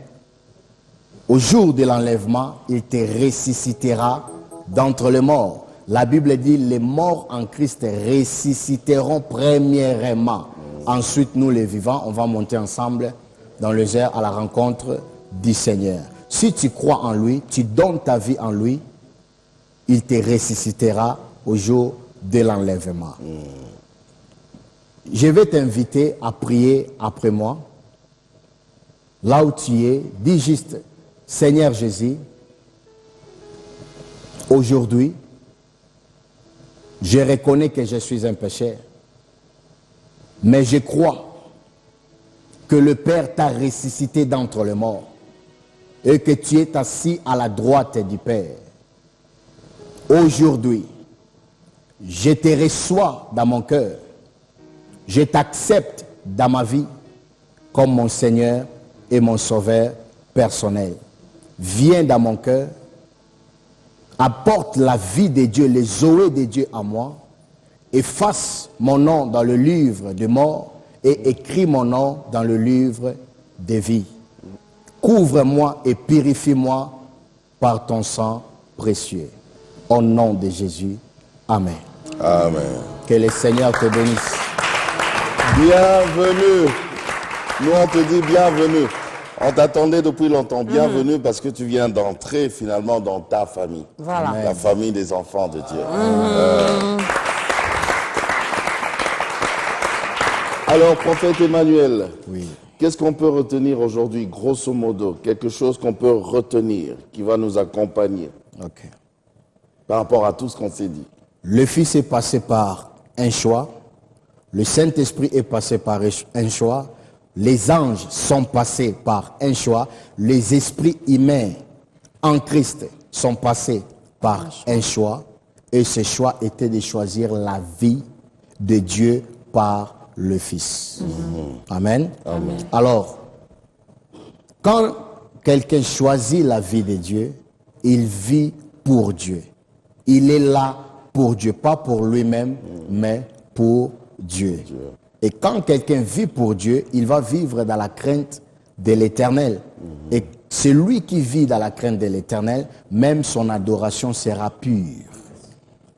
au jour de l'enlèvement, il te ressuscitera d'entre les morts. La Bible dit, les morts en Christ ressusciteront premièrement. Ensuite, nous les vivants, on va monter ensemble dans les airs à la rencontre du Seigneur. Si tu crois en lui, tu donnes ta vie en lui, il te ressuscitera au jour de l'enlèvement. Je vais t'inviter à prier après moi. Là où tu es, dis juste, Seigneur Jésus, aujourd'hui, je reconnais que je suis un pécheur, mais je crois que le Père t'a ressuscité d'entre les morts et que tu es assis à la droite du Père. Aujourd'hui, je te reçois dans mon cœur. Je t'accepte dans ma vie comme mon Seigneur et mon Sauveur personnel. Viens dans mon cœur, apporte la vie de Dieu, les zoé de Dieu à moi, efface mon nom dans le livre des morts et écris mon nom dans le livre des vies. Couvre-moi et purifie-moi par ton sang précieux. Au nom de Jésus, Amen. Amen. Que le Seigneur te bénisse. Bienvenue. Nous, on te dit bienvenue. On t'attendait depuis longtemps. Bienvenue parce que tu viens d'entrer finalement dans ta famille. Voilà. La famille des enfants de Dieu. Alors, prophète Emmanuel, Oui. qu'est-ce qu'on peut retenir aujourd'hui, grosso modo? Quelque chose qu'on peut retenir, qui va nous accompagner Ok. par rapport à tout ce qu'on s'est dit. Le Fils est passé par un choix. Le Saint-Esprit est passé par un choix. Les anges sont passés par un choix. Les esprits humains en Christ sont passés par un choix. Et ce choix était de choisir la vie de Dieu par le Fils. Amen. Amen. Alors, quand quelqu'un choisit la vie de Dieu, il vit pour Dieu. Il est là pour Dieu, pas pour lui-même, mais pour Dieu. Et quand quelqu'un vit pour Dieu, il va vivre dans la crainte de l'Éternel. Et celui qui vit dans la crainte de l'Éternel, même son adoration sera pure.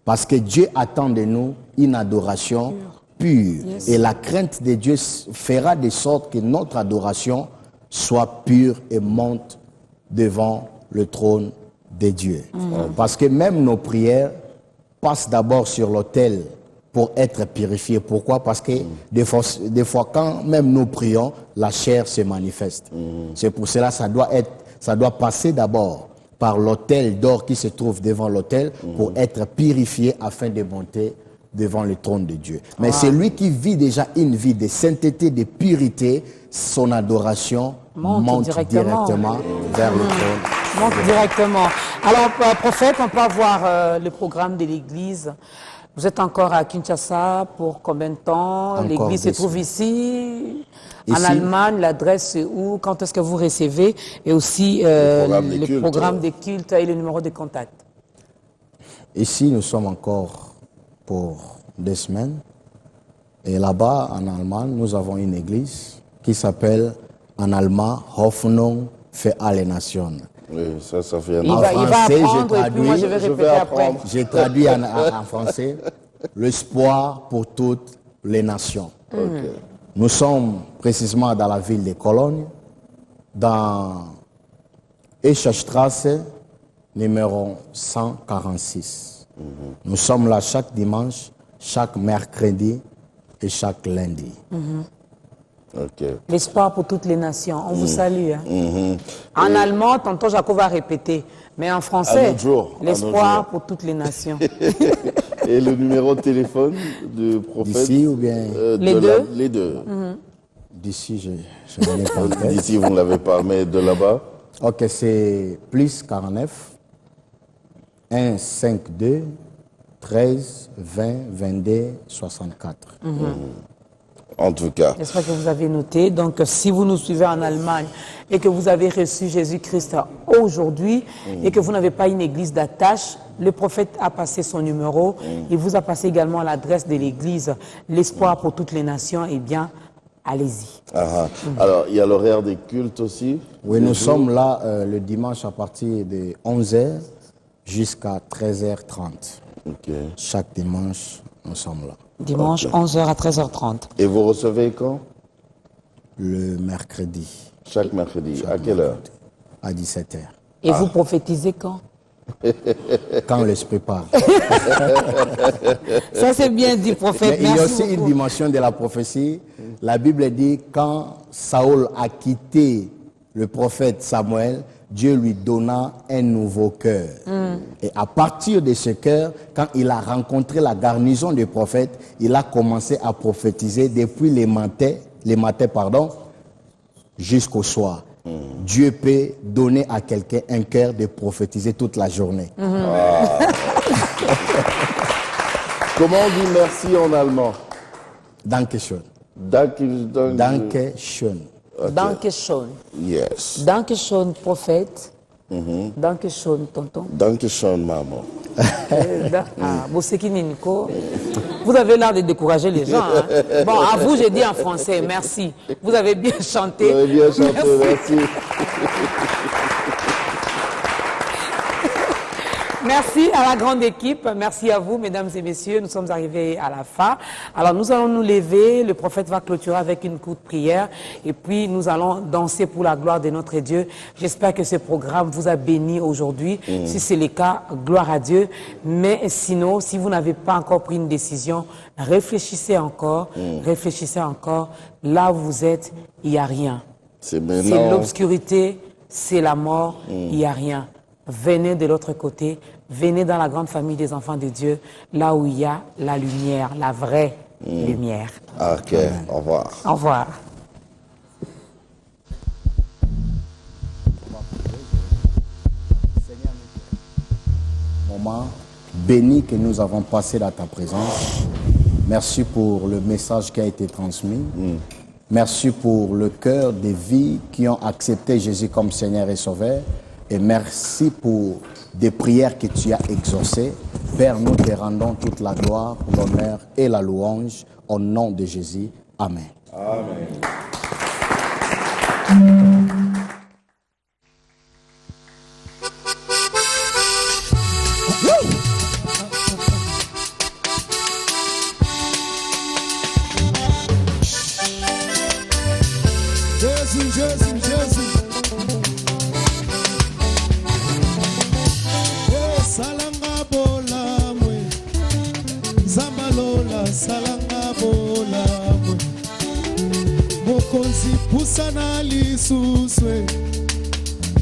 Parce que Dieu attend de nous une adoration pure. Yes. Et la crainte de Dieu fera de sorte que notre adoration soit pure et monte devant le trône de Dieu. Parce que même nos prières passent d'abord sur l'autel pour être purifiées. Pourquoi? Parce que des fois, quand même nous prions, la chair se manifeste. C'est pour cela que ça doit passer d'abord par l'autel d'or qui se trouve devant l'autel pour être purifié afin de monter devant le trône de Dieu. Mais celui qui vit déjà une vie de sainteté, de pureté, son adoration monte directement vers le trône. Monte directement. Alors, prophète, on peut avoir le programme de l'église. Vous êtes encore à Kinshasa pour combien de temps? L'église se trouve ici, en Allemagne. L'adresse c'est où? Quand est-ce que vous recevez? Et aussi le programme des cultes et le numéro de contact. Ici, nous sommes encore pour 2 semaines. Et là-bas, en Allemagne, nous avons une église qui s'appelle en allemand Hoffnung für alle Nationen. Oui, ça fait Il va apprendre et puis moi je vais répéter après. J'ai traduit en français l'espoir pour toutes les nations. Nous sommes précisément dans la ville de Cologne, dans Eschstrasse, numéro 146. Nous sommes là chaque dimanche, chaque mercredi et chaque lundi. L'espoir pour toutes les nations. On vous salue. Hein. En allemand, tonton Jacob va répéter. Mais en français, l'espoir pour toutes les nations. Et le numéro de téléphone du prophète? D'ici ou bien Les deux? Les deux. D'ici, je ne l'ai pas fait. D'ici, vous ne l'avez pas, mais de là-bas? Ok, c'est plus 49 152 13 20 22 64. En tout cas. J'espère que vous avez noté. Donc, si vous nous suivez en Allemagne et que vous avez reçu Jésus-Christ aujourd'hui et que vous n'avez pas une église d'attache, le prophète a passé son numéro. Il vous a passé également l'adresse de l'église, l'espoir pour toutes les nations. Eh bien, allez-y. Alors, il y a l'horaire des cultes aussi? Oui, nous sommes là le dimanche à partir de 11h jusqu'à 13h30. Chaque dimanche, nous sommes là. Dimanche, 11h à 13h30. Et vous recevez quand? Le mercredi. Chaque mercredi. À quelle heure? À 17h. Et vous prophétisez quand? Quand l'Esprit parle. Ça, c'est bien dit, prophète. Mais il y a aussi une dimension de la prophétie. La Bible dit quand Saül a quitté le prophète Samuel, Dieu lui donna un nouveau cœur. Et à partir de ce cœur, quand il a rencontré la garnison des prophètes, il a commencé à prophétiser depuis les matins, jusqu'au soir. Dieu peut donner à quelqu'un un cœur de prophétiser toute la journée. Comment on dit merci en allemand? Dankeschön. Dankeschön. Dankeschön. Yes. Dankeschön, prophète. Dankeschön, tonton. Dankeschön, maman. Vous avez l'air de décourager les gens. Hein? Bon, à vous, j'ai dit en français, merci. Vous avez bien chanté. Vous avez bien chanté, merci. Merci à la grande équipe, merci à vous, mesdames et messieurs. Nous sommes arrivés à la fin. Alors, nous allons nous lever. Le prophète va clôturer avec une courte prière. Et puis, nous allons danser pour la gloire de notre Dieu. J'espère que ce programme vous a béni aujourd'hui. Si c'est le cas, gloire à Dieu. Mais sinon, si vous n'avez pas encore pris une décision, réfléchissez encore. Réfléchissez encore. Là où vous êtes, il n'y a rien. C'est l'obscurité, c'est la mort, il n'y a rien. Venez de l'autre côté, venez dans la grande famille des enfants de Dieu, là où il y a la lumière, la vraie lumière. Ok, au revoir. Au revoir. Moment béni que nous avons passé dans ta présence. Merci pour le message qui a été transmis. Merci pour le cœur des vies qui ont accepté Jésus comme Seigneur et Sauveur. Et merci pour des prières que tu as exaucées. Père, nous te rendons toute la gloire, l'honneur et la louange au nom de Jésus. Amen. Amen. Mokonzi pusana lisuswe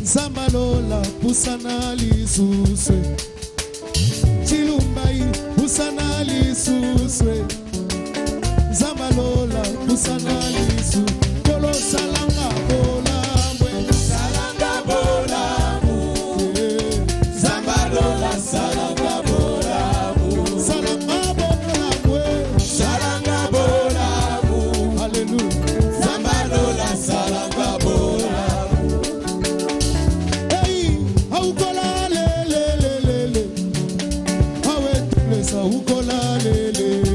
Zambalola pusana lisuswe Chilumbai pusana lisuswe Zambalola pusana lisu Kolo salanga bola mwe Salanga bola mu Zambalola salanga bola mu Salanga bola mwe Salanga bola mu Hallelujah Zambalola salanga bola mu Hey aukola le le le le le Awe tulesa ukola le le le